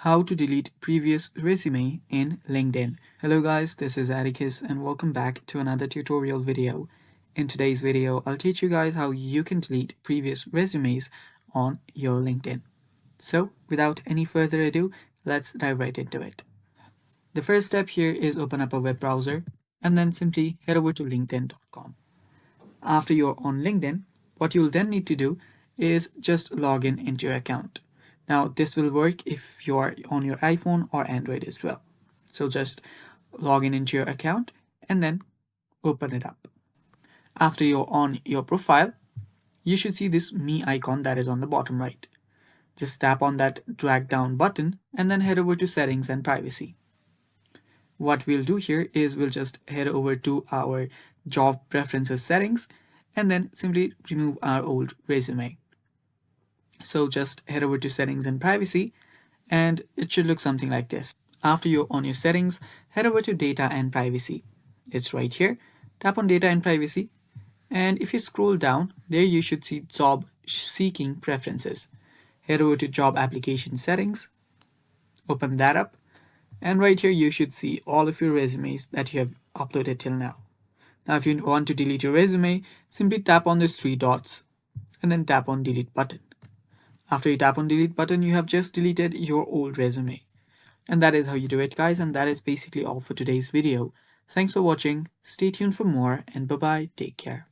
How to delete previous resume in LinkedIn. Hello guys, this is Atticus and welcome back to another tutorial video. In today's video, I'll teach you guys how you can delete previous resumes on your LinkedIn. So without any further ado, let's dive right into it. The first step here is open up a web browser and then simply head over to linkedin.com. After you're on LinkedIn, what you'll then need to do is just log in into your account. Now, this will work if you're on your iPhone or Android as well. So just log in into your account and then open it up. After you're on your profile, you should see this me icon that is on the bottom right. Just tap on that drag down button and then head over to settings and privacy. What we'll do here is we'll just head over to our job preferences settings and then simply remove our old resume. So just head over to settings and privacy and it should look something like this. After you're on your settings, head over to data and privacy. It's right here. Tap on data and privacy. And if you scroll down, there you should see job seeking preferences. Head over to job application settings. Open that up. And right here, you should see all of your resumes that you have uploaded till now. Now, if you want to delete your resume, simply tap on these three dots and then tap on delete button. After you tap on delete button, you have just deleted your old resume. And that is how you do it, guys. And that is basically all for today's video. Thanks for watching. Stay tuned for more and bye-bye. Take care.